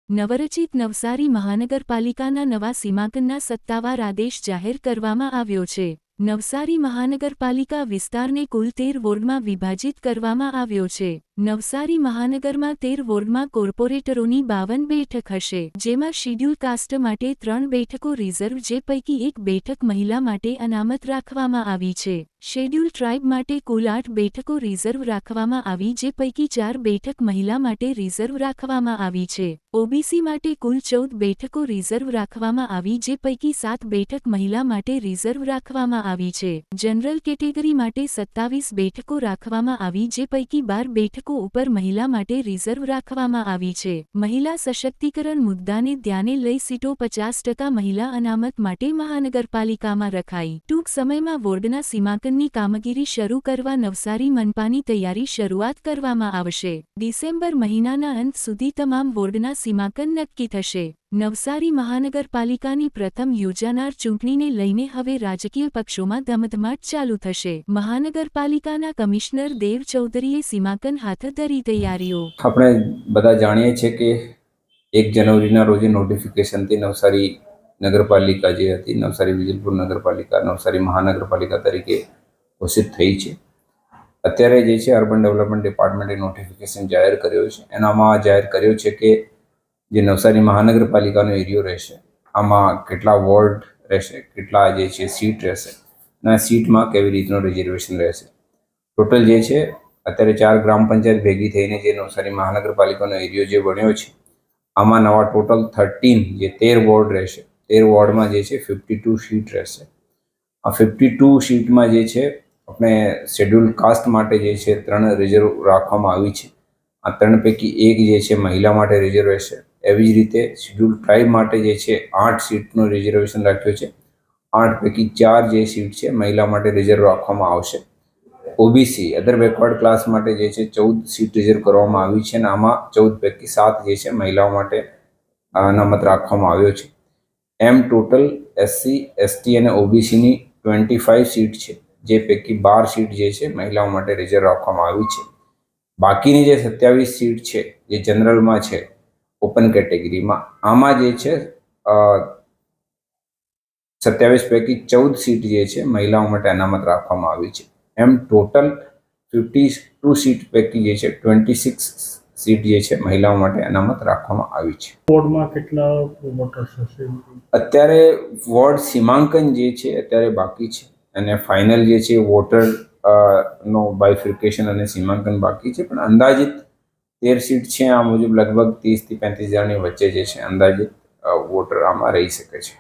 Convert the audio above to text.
નવરચિત નવસારી મહાનગરપાલિકાના નવા સીમાંકનના સત્તાવાર આદેશ જાહેર કરવામાં આવ્યો છે. નવસારી મહાનગરપાલિકા વિસ્તારને કુલ 13 વોર્ડમાં વિભાજિત કરવામાં આવ્યો છે. નવસારી મહાનગરમાં 13 વોર્ડમાં કોર્પોરેટરોની 52 બેઠક હશે, જેમાં શિડ્યુલ કાસ્ટ માટે 3 બેઠકો રિઝર્વ, જે પૈકી 1 બેઠક મહિલા માટે અનામત રાખવામાં આવી છે. શેડ્યુલ ટ્રાઇબ માટે કુલ 8 બેઠકો રિઝર્વ રાખવામાં આવી, જે પૈકી 4 બેઠક મહિલા માટે રિઝર્વ રાખવામાં આવી છે. ઓબીસી માટે કુલ 14 બેઠકો રિઝર્વ રાખવામાં આવી, જે પૈકી 7 બેઠક મહિલા માટે રિઝર્વ રાખવામાં આવી છે. જનરલ કેટેગરી માટે 27 બેઠકો રાખવામાં આવી, જે પૈકી 12 બેઠકો ઉપર મહિલા માટે રિઝર્વ રાખવામાં આવી છે. મહિલા સશક્તિકરણ મુદ્દાને ધ્યાને લઈ સીટો 50% મહિલા અનામત માટે મહાનગરપાલિકામાં રખાઈ. ટૂંક સમયમાં વોર્ડના સીમાંકનની કામગીરી શરૂ કરવા નવસારી મનપાની તૈયારી શરૂઆત કરવામાં આવશે. ડિસેમ્બર મહિનાના અંત સુધી તમામ વોર્ડના સીમાંકન નક્કી થશે. નવસારી મહાનગરપાલિકાની પ્રથમ યોજાનાર ચૂંટણીને લઈને હવે રાજકીય પક્ષોમાં ધમધમાટ ચાલુ થશે. મહાનગરપાલિકાના કમિશનર દેવ ચૌધરીએ સીમાંકન હાથ ધરી તૈયારીઓ. આપણે બધા જાણીએ છીએ કે 1 જાન્યુઆરીના રોજે નોટિફિકેશનથી નવસારી નગરપાલિકા જે હતી, નવસારી વિજલપુર નગરપાલિકા નવસારી મહાનગરપાલિકા તરીકે ઘોષિત થઈ છે. અત્યારે જે છે અર્બન ડેવલપમેન્ટ ડિપાર્ટમેન્ટે નોટિફિકેશન જાહેર કર્યો છે. એનામાં જાહેર કર્યો છે કે જે નવસારી મહાનગરપાલિકાનો એરિયો રહેશે, આમાં કેટલા વોર્ડ રહેશે, કેટલા જે છે સીટ રહેશે, અને સીટમાં કેવી રીતનું રિઝર્વેશન રહેશે. ટોટલ જે છે અત્યારે 4 ગ્રામ પંચાયત ભેગી થઈને જે નવસારી મહાનગરપાલિકાનો એરિયો જે બન્યો છે, આમાં નવા ટોટલ 13 જે 13 વોર્ડ રહેશે. 13 વોર્ડમાં જે છે 52 સીટ રહેશે. આ 52 સીટમાં જે છે આપણે શેડ્યુલ કાસ્ટ માટે જે છે 3 રિઝર્વ રાખવામાં આવી છે. આ 3 પૈકી 1 જે છે મહિલા માટે રિઝર્વ રહેશે. એવી જ રીતે શેડ્યુલ ટ્રાઇબ માટે જે છે 8 સીટનું રિઝર્વેશન રાખ્યું છે. 8 પૈકી 4 જે સીટ છે મહિલા માટે રિઝર્વ રાખવામાં આવશે. ઓબીસી અધર બેકવર્ડ ક્લાસ માટે જે છે 14 સીટ રિઝર્વ કરવામાં આવી છે, અને આમાં 14 પૈકી 7 જે છે મહિલાઓ માટે અનામત રાખવામાં આવ્યો છે. એમ ટોટલ એસસી, એસટી અને ઓબીસીની 25 સીટ છે, જે પૈકી 12 સીટ જે છે મહિલાઓ માટે રિઝર્વ રાખવામાં આવી છે. બાકીની જે 27 સીટ છે જે જનરલમાં છે, ઓપન કેટેગરીમાં, આમાં જે છે 27 પૈકી 14 સીટ જે છે મહિલાઓ માટે અનામત રાખવામાં આવી છે. એમ ટોટલ 52 સીટ પૈકી જે છે 26 સીટ જે છે મહિલાઓ માટે અનામત રાખવામાં આવી છે. વોર્ડમાં કેટલા વોટર્સ હશે? અત્યારે વોર્ડ સીમાંકન જે છે અત્યારે બાકી છે, અને ફાઇનલ જે છે વોટર નો બાયફિકેશન અને સીમાંકન બાકી છે. પણ અંદાજિત 13 સીટ છે. આ મુજબ લગભગ 30 થી 35 હજારની વચ્ચે જે છે અંદાજિત વોટર આમાં રહી શકે છે.